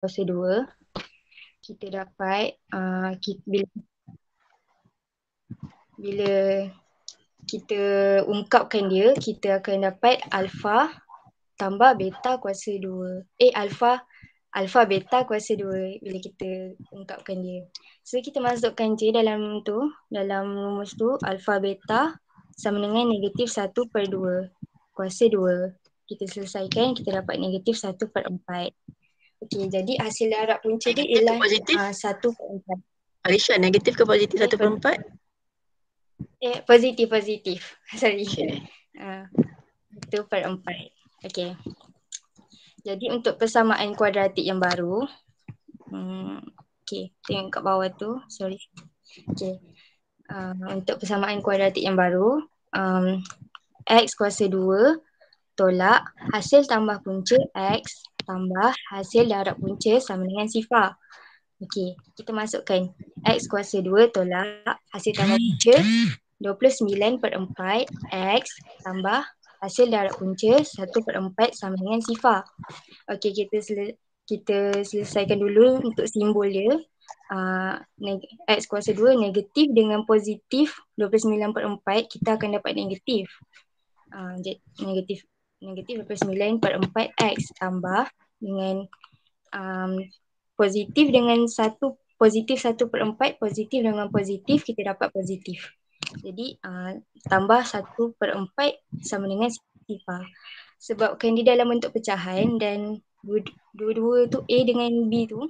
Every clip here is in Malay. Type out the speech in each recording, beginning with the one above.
kuasa 2, kita dapat bila kita ungkapkan dia, kita akan dapat alfa tambah beta kuasa 2. Alfa beta kuasa 2 bila kita ungkapkan dia. So kita masukkan je dalam rumus tu, alfa beta sama dengan negatif 1/2 kuasa 2. Kita selesaikan, kita dapat negatif 1/4. Okey, jadi hasil darab punca dia Negatif ke ialah positif? 1/4. Alisha, negatif ke positif 1/4? Positif. Sorry. Okay. 1/4. Okey. Jadi untuk persamaan kuadratik yang baru, okey, tengok kat bawah tu, sorry. Okey. Untuk persamaan kuadratik yang baru, x kuasa 2 tolak hasil tambah punca x tambah hasil darab punca sama dengan sifar. Okey, kita masukkan x kuasa 2 tolak hasil tambah punca 29/4 x tambah hasil darab punca 1/4 sama dengan sifar. Okey, kita selesaikan dulu untuk simbol dia. X kuasa 2 negatif dengan positif 29/4, kita akan dapat negatif. Negatif 29/4 x tambah dengan positif dengan 1/4, positif dengan positif, kita dapat positif. Jadi tambah 1/4 sama dengan sifar. Sebabkan dia dalam bentuk pecahan dan dua-dua tu A dengan B tu,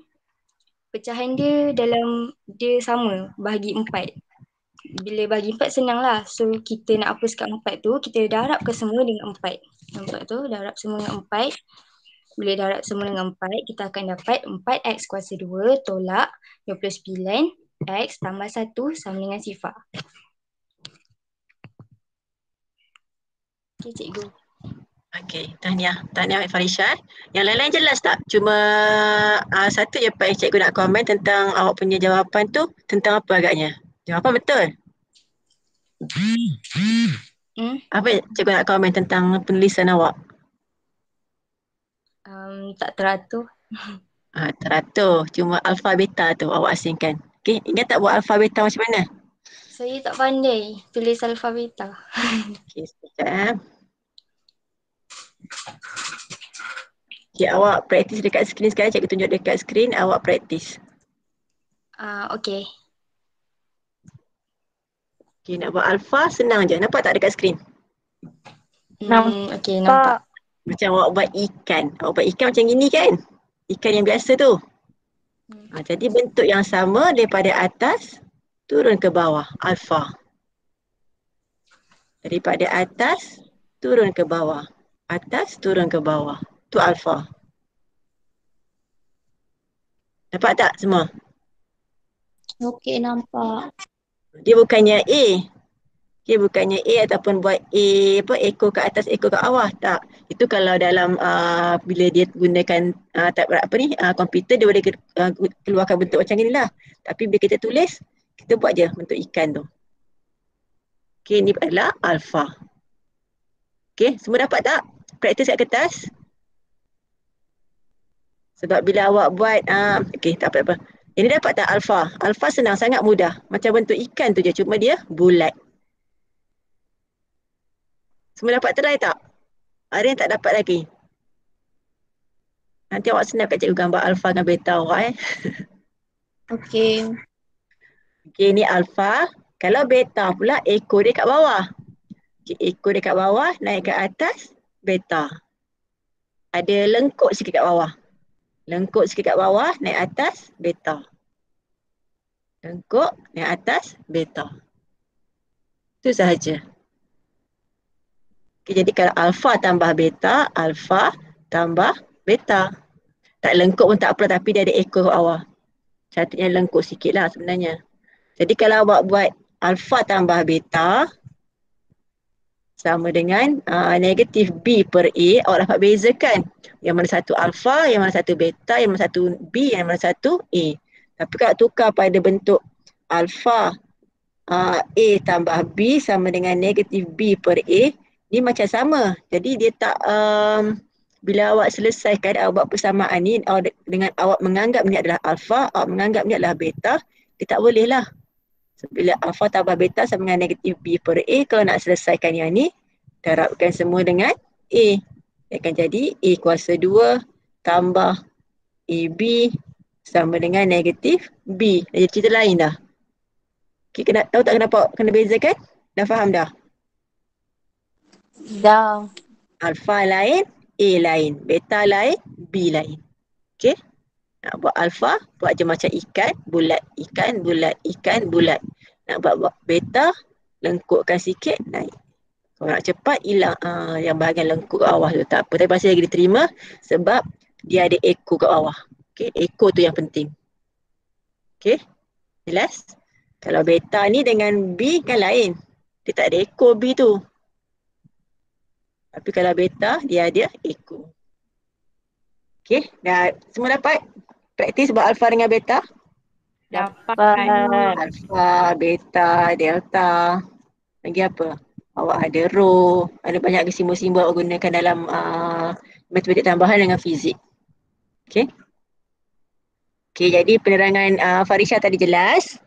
pecahan dia sama, bahagi 4. Bila bahagi 4 senang lah. So kita nak hapuskan 4 tu, kita darabkan semua dengan 4. Nampak tu, darab semua dengan 4. Bila darab semua dengan 4, kita akan dapat 4x kuasa 2 tolak 29 x tambah 1 sama dengan sifar. Okay, cikgu. Okey, tahniah Farisha. Yang lain-lain jelas tak? Cuma satu je Pak cikgu nak komen tentang awak punya jawapan tu tentang apa agaknya? Jawapan betul. Apa cikgu nak komen tentang penulisan awak? Tak teratur. Teratur. Cuma alfa beta tu awak asingkan. Okey, ingat tak buat alfa beta macam mana? Saya tak pandai tulis alfa beta. Okey, sekejap. Okey, awak praktis dekat skrin sekarang. Cikgu tunjuk dekat skrin, awak praktis. Okey. Okey, nak buat alfa senang je. Nampak tak dekat skrin? Okey, nampak. Macam awak buat ikan. Awak buat ikan macam gini kan? Ikan yang biasa tu. Jadi bentuk yang sama daripada atas turun ke bawah, alfa. Daripada atas turun ke bawah. Atas turun ke bawah. Tu alfa. Nampak tak semua? Okey, nampak. Dia bukannya A. Dia bukannya A ataupun buat A ekor ke atas, ekor ke bawah. Tak. Itu kalau dalam bila dia gunakan komputer, dia boleh keluarkan bentuk macam inilah. Tapi bila kita tulis, kita buat je bentuk ikan tu. Okey, ni adalah alfa. Okey, semua dapat tak? Praktis kat kertas. Sebab bila awak buat, okey, tak apa-apa. Ini dapat tak alfa? Alfa senang, sangat mudah. Macam bentuk ikan tu je, cuma dia bulat. Semua dapat try tak? Ada yang tak dapat lagi? Nanti awak senang kat cikgu gambar alfa dengan beta awak Okey. Okey, ni alfa. Kalau beta pula, ekor dia kat bawah. Okay, ekor dia kat bawah, naik ke atas, beta. Ada lengkuk sikit kat bawah. Lengkuk sikit kat bawah, naik atas, beta. Lengkuk, naik atas, beta. Itu sahaja. Okay, jadi kalau alfa tambah beta, alfa tambah beta. Tak lengkuk pun tak apa, tapi dia ada ekor kat bawah. Cantiknya lengkuk sikit lah sebenarnya. Jadi kalau awak buat alfa tambah beta sama dengan negatif B per A, awak dapat bezakan yang mana satu alfa, yang mana satu beta, yang mana satu B, yang mana satu A. Tapi kalau tukar pada bentuk alfa A tambah B sama dengan negatif B per A, ni macam sama. Jadi dia tak Bila awak selesaikan, awak buat persamaan ni dengan awak menganggap ni adalah alfa, awak menganggap ni adalah beta, dia tak boleh lah. So, bila alfa tambah beta sama dengan negatif B per A, kalau nak selesaikan yang ni, darabkan semua dengan A. Dia akan jadi A kuasa 2 tambah AB sama dengan negatif B. Dah jadi cerita lain dah. Okay, tahu tak kenapa kena bezakan? Dah faham dah? Dah. Alfa lain, A lain. Beta lain, B lain. Okay? Nak buat alfa, buat je macam ikan, bulat, ikan, bulat, ikan, bulat. Nak buat beta, lengkukkan sikit, naik. Kalau nak cepat, hilang yang bahagian lengkuk kat bawah tu. Tak apa, tapi masih lagi diterima sebab dia ada echo kat bawah. Okay? Echo tu yang penting. Okay? Jelas? Kalau beta ni dengan B kan lain. Dia tak ada echo B tu. Tapi kalau beta, dia ada echo. Okay? Dah semua dapat? Praktis buat alfa dengan beta? Dapat. Alfa, beta, delta. Lagi apa? Awak ada rho. Ada banyak simbol-simbol awak gunakan dalam matematik tambahan dengan fizik. Okay? Okay, jadi penerangan Farisha tadi jelas.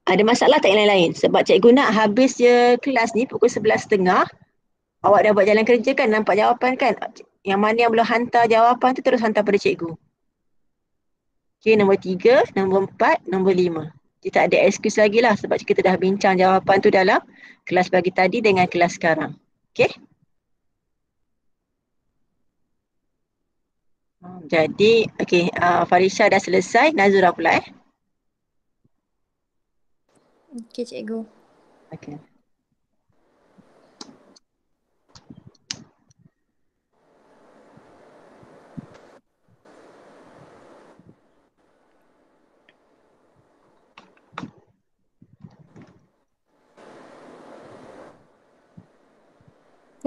Ada masalah tak yang lain-lain? Sebab cikgu nak habis je kelas ni pukul 11.30. Awak dah buat jalan kerja kan? Nampak jawapan kan? Yang mana yang belum hantar jawapan tu terus hantar pada cikgu. Okay, nombor 3, nombor 4, nombor 5. Jadi tak ada excuse lagi lah sebab kita dah bincang jawapan tu dalam kelas pagi tadi dengan kelas sekarang. Okay? Jadi, okay, Farisha dah selesai. Nazura pula Okey, cikgu. Okay.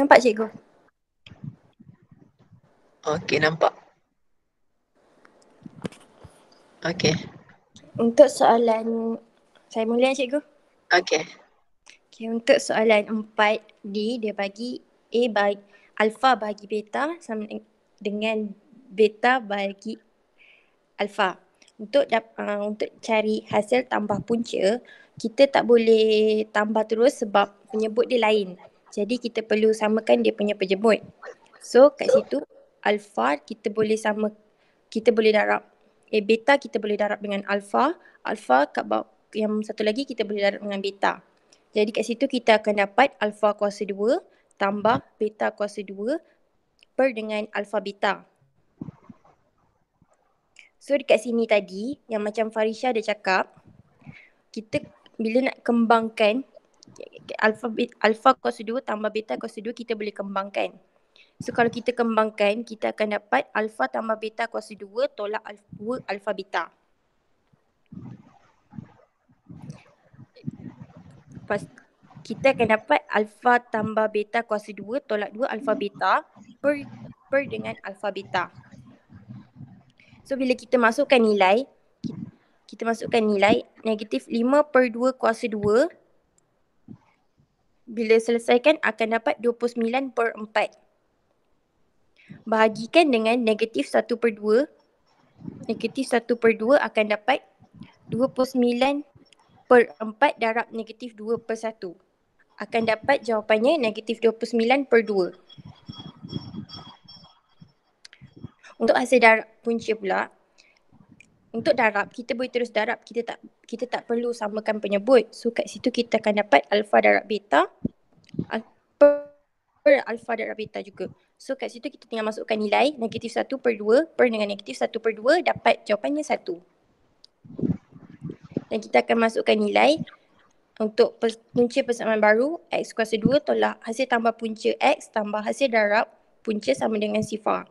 Nampak, cikgu? Okay, nampak. Okay. Untuk soalan, saya mula, cikgu. Okay. Okay, untuk soalan 4D, dia bagi A bagi alpha bagi beta sama dengan beta bagi alpha. Untuk cari hasil tambah punca, kita tak boleh tambah terus sebab penyebut dia lain. Jadi kita perlu samakan dia punya penyebut. So kat situ alpha kita boleh darab beta kita boleh darab dengan alpha kat bawah, yang satu lagi kita boleh darab dengan beta. Jadi kat situ kita akan dapat alpha kuasa 2 tambah beta kuasa 2 per dengan alpha beta. So dekat sini tadi yang macam Farisha dah cakap, kita bila nak kembangkan alpha kuasa 2 tambah beta kuasa 2 kita boleh kembangkan. So kalau kita kembangkan, kita akan dapat alpha tambah beta kuasa 2 tolak 2 alpha beta. Kita akan dapat alpha tambah beta kuasa 2 tolak 2 alpha beta per dengan alpha beta. So bila kita masukkan nilai, negatif 5 per 2 kuasa 2. Bila selesaikan akan dapat 29 per 4. Bahagikan dengan negatif 1 per 2. Negatif 1 per 2 akan dapat 29 per 4 darab negatif 2 per 1. Akan dapat jawapannya negatif 29 per 2. Untuk hasil darab punca pula, untuk darab kita boleh terus darab, kita tak perlu samakan penyebut. So kat situ kita akan dapat alpha darab beta per alpha darab beta juga. So kat situ kita tinggal masukkan nilai negatif 1 per 2 per dengan negatif 1 per 2 dapat jawapannya 1. Dan kita akan masukkan nilai untuk punca persamaan baru x kuasa 2 tolak hasil tambah punca x tambah hasil darab punca sama dengan sifar.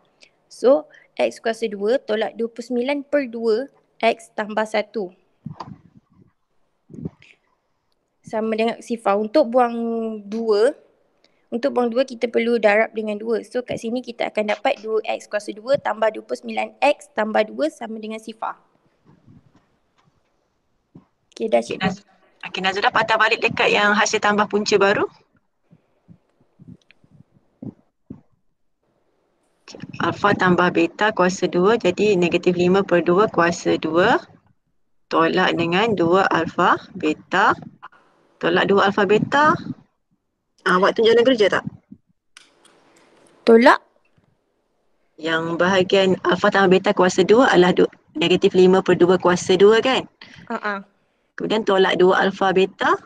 So x kuasa 2 tolak 29 per 2 x tambah 1 sama dengan sifar. Untuk buang 2 kita perlu darab dengan 2. So kat sini kita akan dapat 2x kuasa 2 tambah 29x tambah 2 sama dengan sifar. Okay, dah cikgu. Okay, Nazura patah balik dekat yang hasil tambah punca baru. Alpha tambah beta kuasa 2 jadi negatif 5 per 2 kuasa 2 tolak dengan 2 alpha beta tolak 2 alpha beta. Awak tunjuk dalam kerja tak? Tolak. Yang bahagian alpha tambah beta kuasa 2 adalah negatif 5 per 2 kuasa 2 kan? Kemudian tolak 2 alpha beta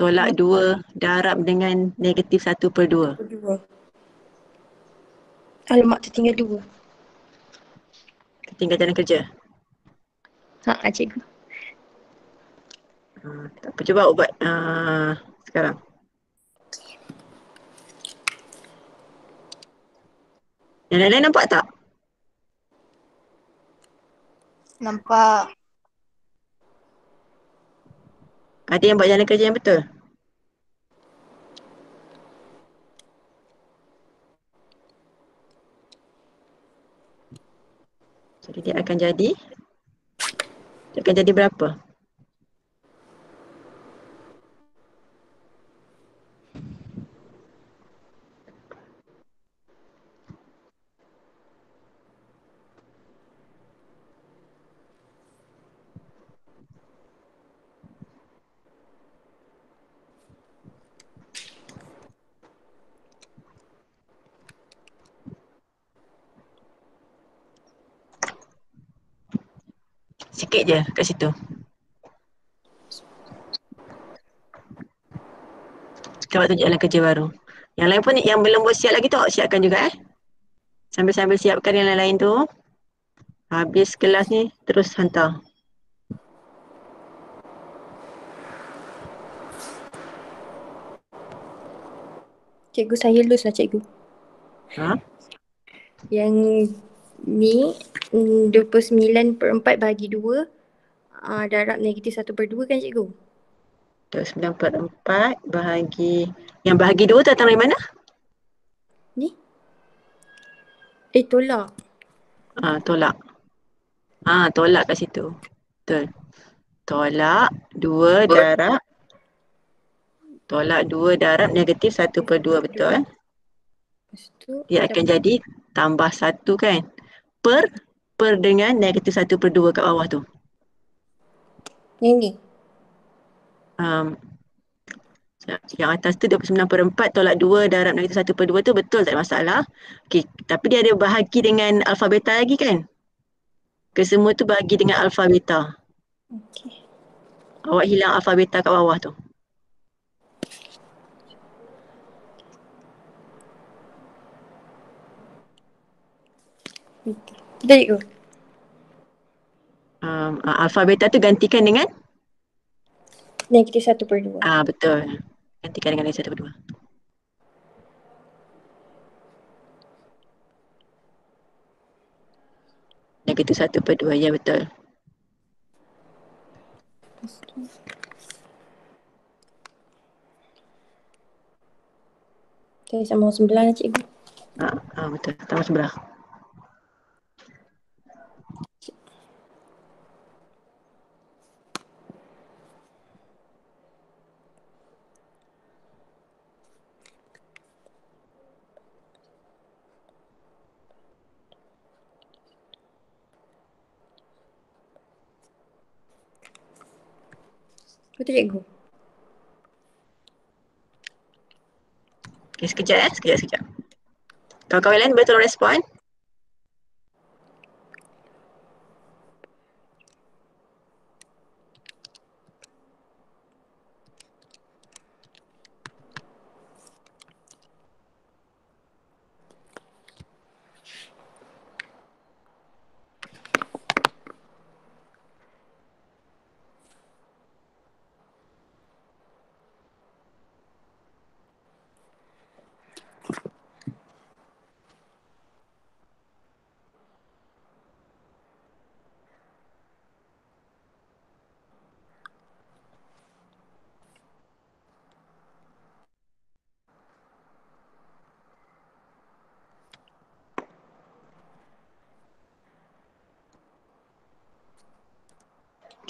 tolak 2 darab dengan negatif 1 per 2. Dua. Alamak, tertinggal 2. Tinggal jalan kerja. Cikgu. Tak apa, cuba ubat sekarang. Yang lain-lain nampak tak? Nampak. Ada yang buat jalan kerja yang betul? Jadi dia akan jadi berapa? Sikit je kat situ. Kita buat tunjuk jalan kerja baru. Yang lain pun yang belum buat siap lagi tu, siapkan juga Sambil-sambil siapkan yang lain-lain tu. Habis kelas ni terus hantar. Cikgu, saya lose lah cikgu. Yang ni 29 per 4 bahagi 2 darab negatif 1 per 2 kan cikgu? 29 per 4 bahagi, yang bahagi 2 tu datang dari mana? Ni? Tolak. Tolak. Tolak kat situ. Betul. Tolak 2 darab negatif 1 per 2, betul? Dia akan jadi tambah 1 kan? Per dengan negatif 1 per 2 kat bawah tu. Yang ni? Yang atas tu 29 per 4 tolak 2 darab negatif 1 per 2 tu betul, tak ada masalah. Okey, tapi dia ada bahagi dengan alpha beta lagi kan? Kesemua tu bahagi dengan alpha beta. Okey. Awak hilang alpha beta kat bawah tu. Betul cikgu? Alpha beta tu gantikan dengan? Negatif 1 per 2. Betul. Gantikan dengan negatif 1 per 2. Negatif 1 per 2, ya betul. Saya sama sebelah lah cikgu. Betul, tambah sebelah. Betul cikgu? Okay, sekejap. Kawan-kawan lain boleh tolong respon?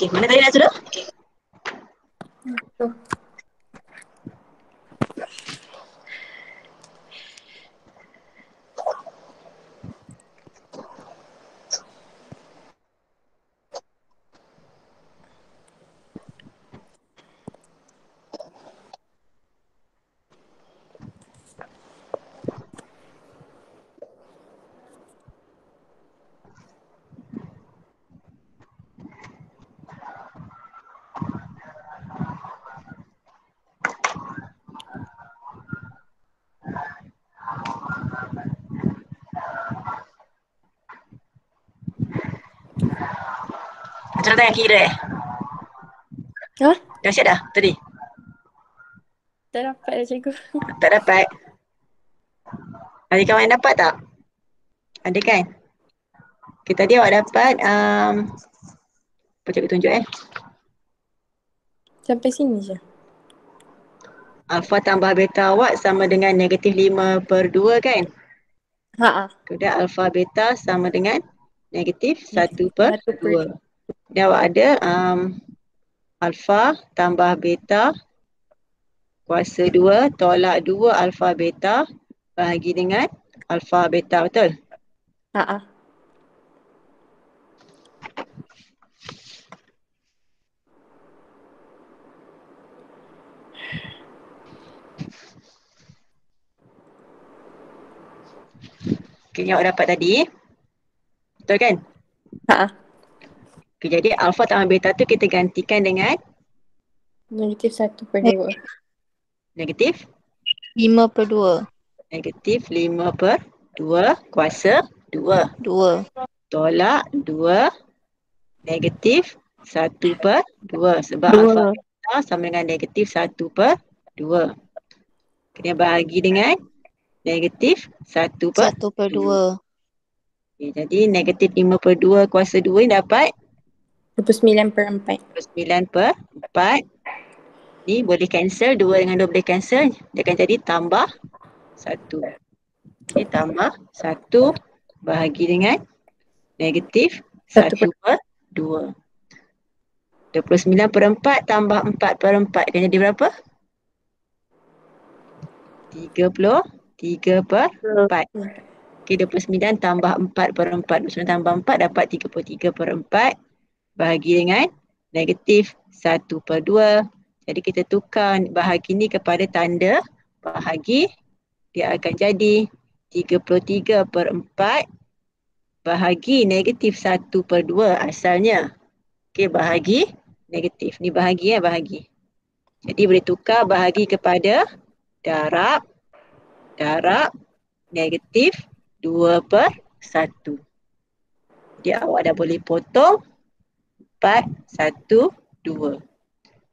Okey, mana tadi nak sudah? Macam tengah kira Hah? Dah siap dah tadi? Tak dapat dah cikgu. Tak dapat? Ada kawan yang dapat tak? Ada kan? Okay, tadi awak dapat apa cikgu tunjuk Sampai sini je. alfa tambah beta awak sama dengan negatif 5/2 kan? Ha. Kemudian alfa beta sama dengan negatif 1/2. 1/2. Dan awak ada alfa tambah beta kuasa 2 tolak 2 alfa beta bahagi dengan alfa beta, betul? Ha. Okay, yang awak dapat tadi, betul kan? Ha. Okay, jadi alfa tambah beta tu kita gantikan dengan Negatif 1/2. negatif 5/2. negatif 5/2 kuasa 2 2. tolak 2 negatif 1/2 sebab 2. alfa beta sama dengan negatif 1/2. Kena bahagi dengan negatif 1/2. 1/2. Okay, jadi negatif 5/2 kuasa 2 ni dapat 29/4. 29/4. Ni boleh cancel, 2 dengan 2 boleh cancel. Dia akan jadi tambah 1. Okay, tambah 1 bahagi dengan negatif 1/2. 29/4 tambah 4/4 akan jadi berapa? 33/4. Okay, 29 tambah 4/4. 29 tambah 4 dapat 33/4 bahagi dengan negatif 1/2. Jadi kita tukar bahagi ni kepada tanda bahagi. Dia akan jadi 33/4 bahagi negatif 1/2 asalnya. Okay, bahagi negatif. Ni bahagi bahagi. Jadi boleh tukar bahagi kepada darab negatif 2/1. Jadi awak dah boleh potong 4, 1, 2.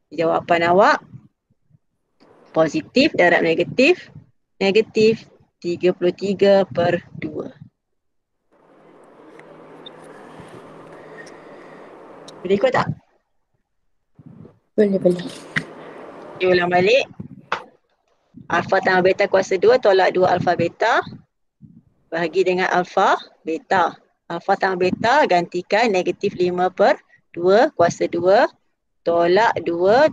Jawapan awak positif darab negatif 33/2. Boleh ikut tak? Boleh. Okay, ulang balik. Alfa tambah beta kuasa 2 tolak 2 alfa beta bahagi dengan alfa beta. Alfa tambah beta gantikan negatif 5/2 kuasa 2 tolak 2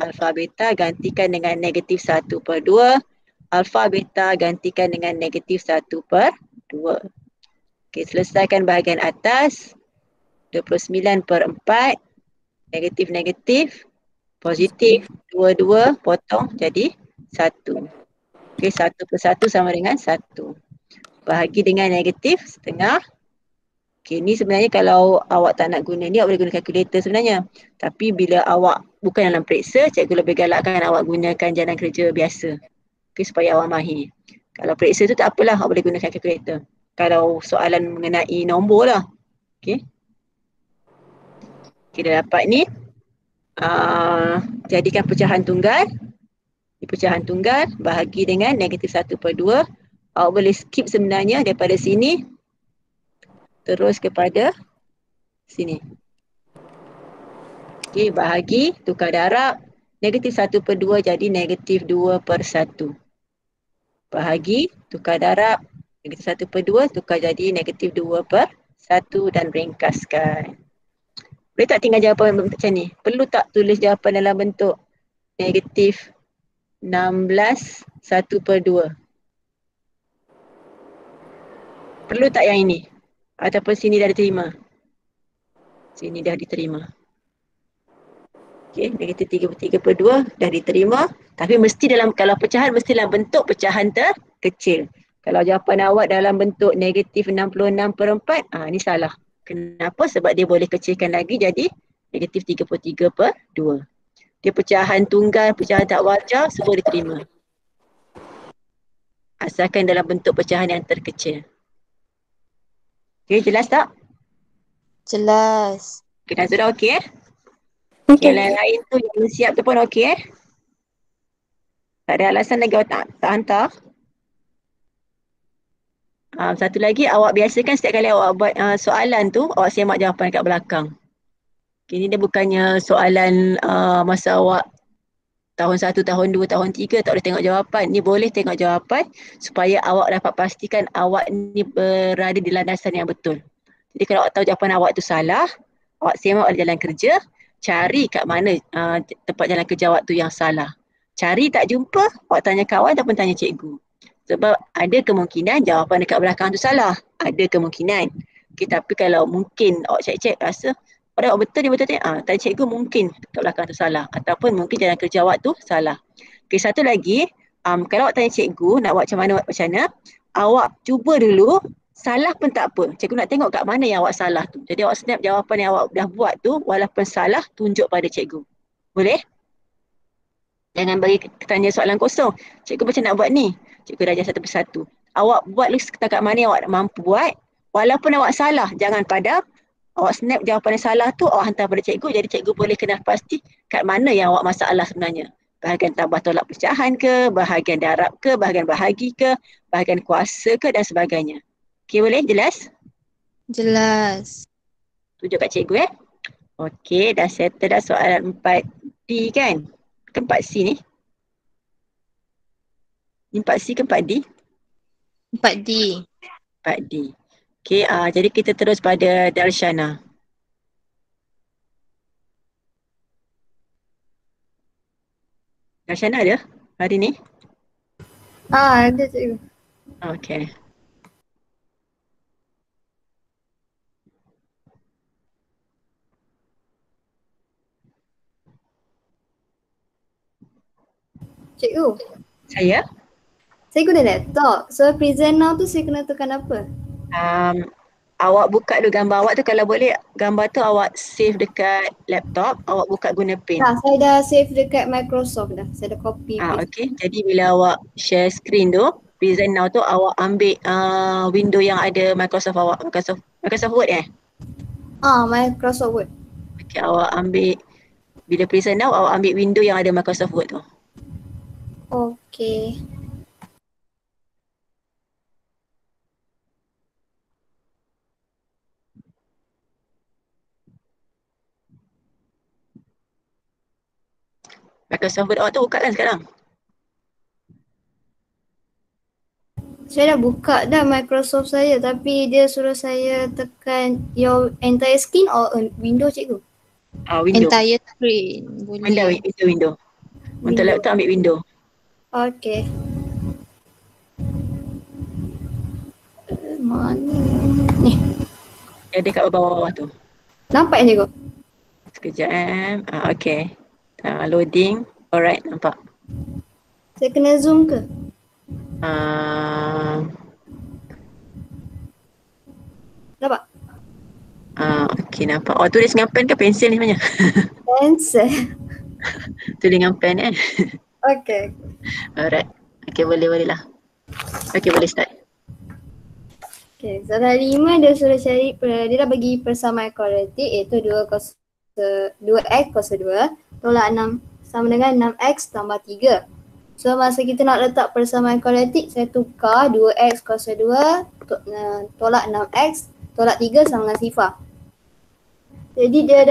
alfa beta gantikan dengan negatif 1/2. Alfa beta gantikan dengan negatif 1/2. Okey, selesaikan bahagian atas. 29/4 negatif positif 2 potong jadi 1. Okey, 1/1 sama dengan 1. Bahagi dengan negatif setengah. Okey, ni sebenarnya kalau awak tak nak guna ni, awak boleh guna kalkulator sebenarnya. Tapi bila awak bukan dalam periksa, cikgu lebih galakkan awak gunakan jalan kerja biasa. Okey, supaya awak mahir. Kalau periksa tu tak apalah, awak boleh gunakan kalkulator. Kalau soalan mengenai nombor lah. Okey. Kita dapat ni. Jadikan pecahan tunggal. Di pecahan tunggal, bahagi dengan negatif 1/2. Awak boleh skip sebenarnya daripada sini. Terus kepada sini. Okey, bahagi, tukar darab. Negatif 1/2 jadi negatif 2/1. Bahagi, tukar darab. Negatif 1/2 tukar jadi negatif 2/1 dan ringkaskan. Boleh tak tinggal jawapan macam ni? Perlu tak tulis jawapan dalam bentuk negatif 16 1/2? Perlu tak yang ini? Ataupun sini dah diterima? Sini dah diterima. Okey, negatif 3/2 dah diterima. Tapi mesti dalam, kalau pecahan mesti dalam bentuk pecahan terkecil. Kalau jawapan awak dalam bentuk negatif 66/4, ni salah. Kenapa? Sebab dia boleh kecilkan lagi jadi negatif 33/2. Dia pecahan tunggal, pecahan tak wajar, semua diterima. Asalkan dalam bentuk pecahan yang terkecil. Okey, jelas tak? Jelas. Okay, Nazura okey eh? Okey. Yang lain tu yang siap tu pun okey eh? Tak ada alasan lagi awak tak hantar? Satu lagi, awak biasakan setiap kali awak buat soalan tu, awak semak jawapan kat belakang. Okay, ni dia bukannya soalan masa awak tahun 1, tahun 2, tahun 3 tak boleh tengok jawapan. Ni boleh tengok jawapan supaya awak dapat pastikan awak ni berada di landasan yang betul. Jadi kalau awak tahu jawapan awak tu salah, awak semak balik jalan kerja, cari kat mana tempat jalan kerja awak tu yang salah. Cari tak jumpa, awak tanya kawan ataupun tanya cikgu. Sebab ada kemungkinan jawapan dekat belakang tu salah. Ada kemungkinan. Okay, tapi kalau mungkin awak cek-cek rasa pada awak betul dia betul tanya cikgu mungkin dekat belakang tu salah. Ataupun mungkin jalan kerja awak tu salah. Okay, satu lagi, kalau awak tanya cikgu nak buat macam mana, awak cuba dulu salah pun tak apa. Cikgu nak tengok kat mana yang awak salah tu. Jadi awak snap jawapan yang awak dah buat tu walaupun salah tunjuk pada cikgu. Boleh? Jangan bagi tanya soalan kosong. Cikgu macam nak buat ni. Cikgu dah ajar satu persatu. Awak buat setakat mana yang awak mampu buat. Walaupun awak salah, jangan padam. Awak snap jawapan yang salah tu, awak hantar pada cikgu. Jadi cikgu boleh kenal pasti kat mana yang awak masalah sebenarnya. Bahagian tambah tolak pecahan ke, bahagian darab ke, bahagian bahagi ke, bahagian kuasa ke dan sebagainya. Okey, boleh? Jelas? Jelas. Tunjuk kat cikgu eh. Okey, dah settle dah soalan 4D kan? Ke 4C ni? Ni 4C ke 4D? 4D. 4D. Okey, jadi kita terus pada Darshana. Darshana ada hari ni? Ada cikgu. Okey. Cikgu, Saya? saya guna laptop. So present now tu saya kena tekan apa? Awak buka dulu gambar awak tu, kalau boleh gambar tu awak save dekat laptop, awak buka guna pen. Saya dah save dekat Microsoft dah. Saya dah copy paste. Okey, jadi bila awak share screen tu, present now tu awak ambil window yang ada Microsoft awak, Microsoft Word Microsoft Word. Okey, awak ambil, bila present now awak ambil window yang ada Microsoft Word tu. Okey. Microsoft Word awak tu buka kan sekarang? Saya dah buka dah Microsoft saya tapi dia suruh saya tekan your entire screen or window cikgu? Window. Entire screen. Boleh. Window. Untuk Window. laptop ambil window. Okey. Mana ni? Ada kat bawah-bawah tu. Nampak cikgu? Sekejap okey. Loading. Alright, nampak. Saya kena zoom ke? Nampak? Okey, nampak. Tulis dengan pen ke pensel ni sebenarnya? Cancel. Tulis dengan pen Okey. Alright. Okey, boleh lah. Okey, boleh start. Okey, soalan 5 dia suruh cari, dia dah bagi persamaan kuadratik iaitu 2x kuasa 2 tolak 6 sama dengan 6x tambah 3. So masa kita nak letak persamaan kuadratik, saya tukar 2x kuasa 2 tolak 6x tolak 3 sama dengan sifar. Jadi dia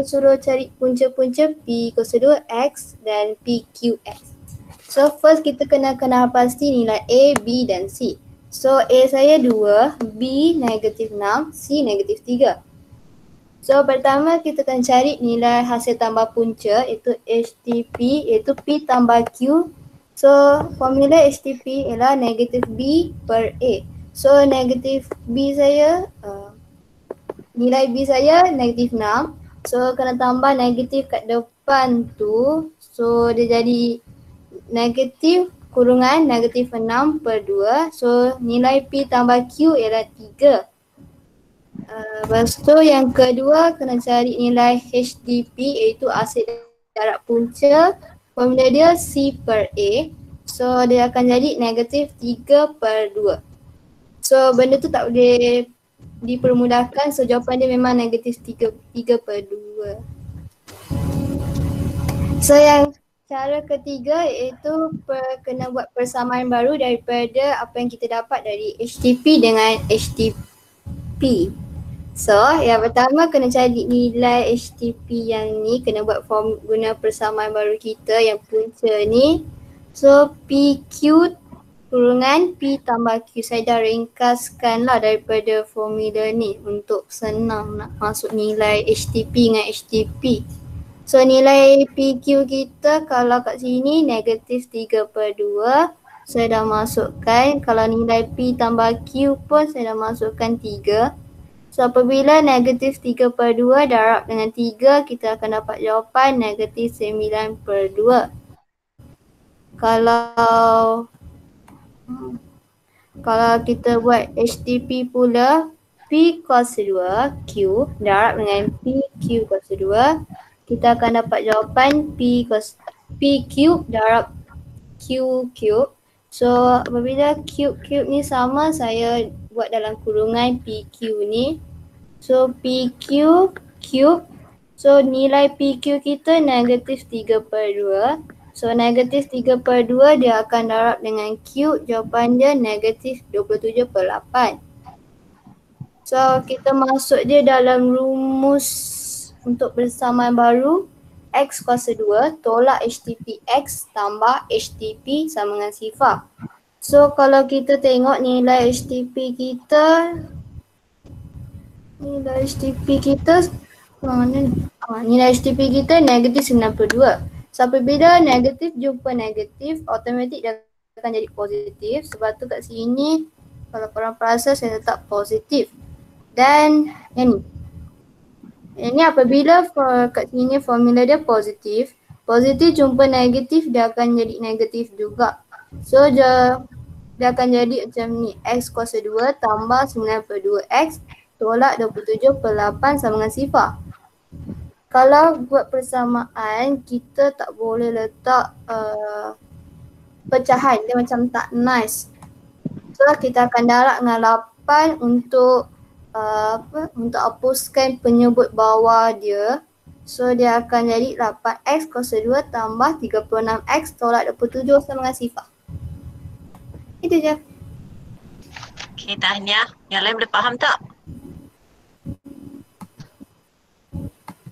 suruh cari punca-punca P kuasa 2x dan PQX. So first kita kena kenal pasti nilai A, B dan C. So A saya 2, B negatif 6, C negatif 3. So pertama kita akan cari nilai hasil tambah punca iaitu HTP iaitu P tambah Q. So formula HTP ialah negatif B per A. So negatif B saya, nilai B saya negatif 6. So kena tambah negatif kat depan tu. So dia jadi negatif kurungan negatif 6 per 2. So nilai P tambah Q ialah 3. Lepas tu yang kedua kena cari nilai HDP iaitu hasil darab punca. Formula dia C per A. So dia akan jadi negatif 3 per 2. So benda tu tak boleh dipermudahkan. So jawapan dia memang negatif 3/2. So yang cara ketiga iaitu kena buat persamaan baru daripada apa yang kita dapat dari HTP dengan HTP. So yang pertama kena cari nilai HTP yang ni, kena buat guna persamaan baru kita yang punca ni. So PQ kurungan P tambah Q. Saya dah ringkaskan lah daripada formula ni untuk senang nak masuk nilai HTP dengan HTP. So nilai PQ kita kalau kat sini negatif 3/2. Saya dah masukkan. Kalau nilai P tambah Q pun saya dah masukkan 3. So apabila negatif 3/2 darab dengan 3, kita akan dapat jawapan negatif 9/2. Kalau kita buat HTP pula, P kuasa 2 Q darab dengan PQ kuasa 2, kita akan dapat jawapan P cube darab Q cube. So apabila cube ni sama, saya buat dalam kurungan PQ ni. So PQ cube. So nilai PQ kita negatif 3/2. So negatif 3/2 dia akan darab dengan cube, jawapan dia negatif 27/8. So kita masuk dia dalam rumus untuk persamaan baru. X kuasa 2 tolak HTP X tambah HTP sama dengan sifar. So kalau kita tengok nilai HTP kita, mana ni? Nilai HTP kita negatif 92. So apabila negatif jumpa negatif, automatik dia akan jadi positif. Sebab tu kat sini kalau korang perasan saya letak positif. Dan yang ni. Ini apabila kat sini formula dia positif, positif jumpa negatif dia akan jadi negatif juga. So dia akan jadi macam ni, X kuasa 2 tambah 9/2X tolak 27/8 sama dengan sifar. Kalau buat persamaan, kita tak boleh letak pecahan, dia macam tak nice. So kita akan darab dengan 8 untuk untuk hapuskan penyebut bawah dia. So dia akan jadi 8x kuasa 2 tambah 36x tolak 27 sama dengan sifar. Itu je. Okey, tahniah. Yang lain boleh faham tak?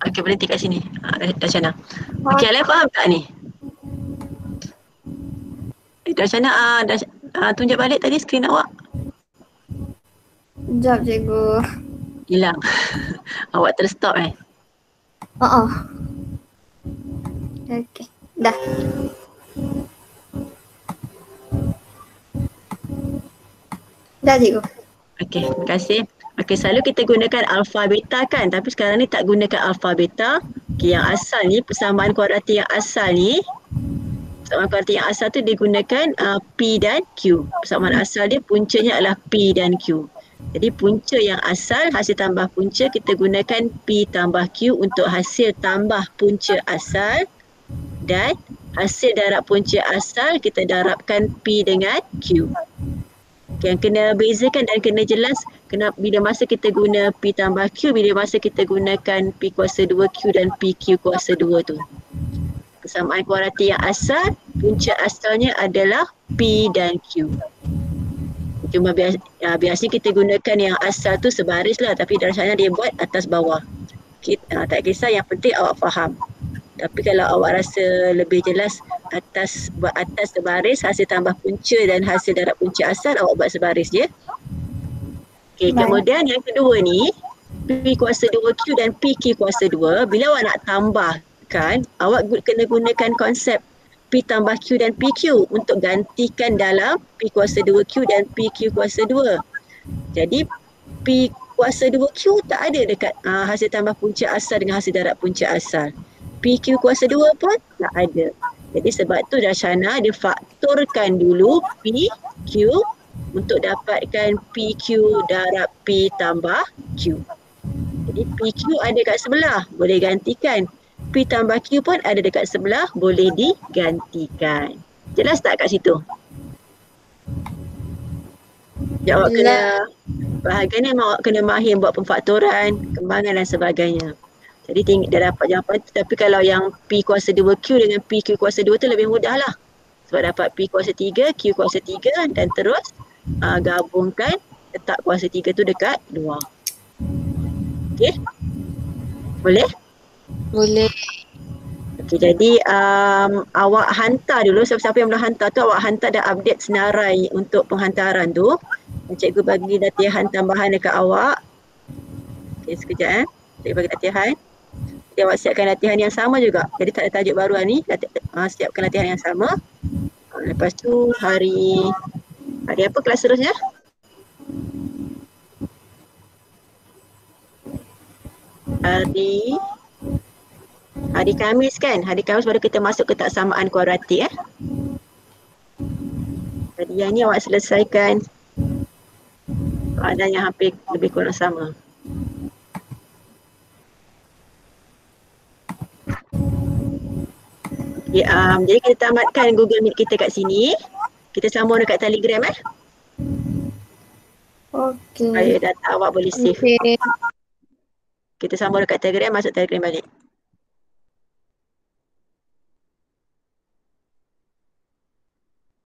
Okey, berhenti kat sini. Darshana. Okey, yang lain faham tak ni? Darshana, tunjuk balik tadi skrin awak. Sekejap cikgu. Hilang. Awak terstop Okey, dah. Dah cikgu. Okey, terima kasih. Okey, selalu kita gunakan alfa beta kan, tapi sekarang ni tak gunakan alfa beta. Okey, yang asal ni, persamaan kuadratik yang asal ni, persamaan kuadratik yang asal tu digunakan P dan Q. Persamaan asal dia puncanya adalah P dan Q. Jadi punca yang asal, hasil tambah punca, kita gunakan P tambah Q untuk hasil tambah punca asal, dan hasil darab punca asal kita darabkan P dengan Q. Yang kena bezakan dan kena jelas bila masa kita guna P tambah Q, bila masa kita gunakan P kuasa 2Q dan PQ kuasa 2 tu. Persamaan kuadratik yang asal, punca asalnya adalah P dan Q. Cuma biasa kita gunakan yang asal tu sebaris lah, tapi dari sana dia buat atas bawah. Tak kisah, yang penting awak faham. Tapi kalau awak rasa lebih jelas buat atas sebaris, hasil tambah punca dan hasil darab punca asal, awak buat sebaris je. Okay, kemudian yang kedua ni, P kuasa 2Q dan PQ kuasa 2, bila awak nak tambahkan, awak kena gunakan konsep P tambah Q dan PQ untuk gantikan dalam P kuasa 2Q dan PQ kuasa 2. Jadi P kuasa 2Q tak ada dekat hasil tambah punca asal dengan hasil darab punca asal. PQ kuasa 2 pun tak ada. Jadi sebab tu Darshana dia faktorkan dulu PQ untuk dapatkan PQ darab P tambah Q. Jadi PQ ada kat sebelah, boleh gantikan. P tambah Q pun ada dekat sebelah, boleh digantikan. Jelas tak kat situ? Jawab kena bahagian ni memang awak kena mahir buat pemfaktoran, kembangan dan sebagainya. Jadi dah dapat jawapan tu. Tapi kalau yang P kuasa 2Q dengan PQ kuasa 2 tu lebih mudah lah. Sebab dapat P kuasa 3, Q kuasa 3 dan terus gabungkan letak kuasa 3 tu dekat 2. Okey? Boleh? Boleh. Okey, jadi awak hantar dulu, siapa-siapa yang belum hantar tu awak hantar dah update senarai untuk penghantaran tu. Cikgu bagi latihan tambahan dekat awak. Okey, sekejap Cikgu bagi latihan. Jadi awak siapkan latihan yang sama juga. Jadi tak ada tajuk baru ni. Siapkan latihan yang sama. Lepas tu hari apa kelas seterusnya? Hari Khamis kan? Hari Khamis baru kita masuk ke taksamaan kuadratik. Jadi yang ni awak selesaikan soalan yang hampir lebih kurang sama. Okay, jadi kita tamatkan Google Meet kita kat sini. Kita sambung dekat Telegram Okey. supaya data awak boleh save. Okay. Kita sambung dekat Telegram, masuk Telegram balik.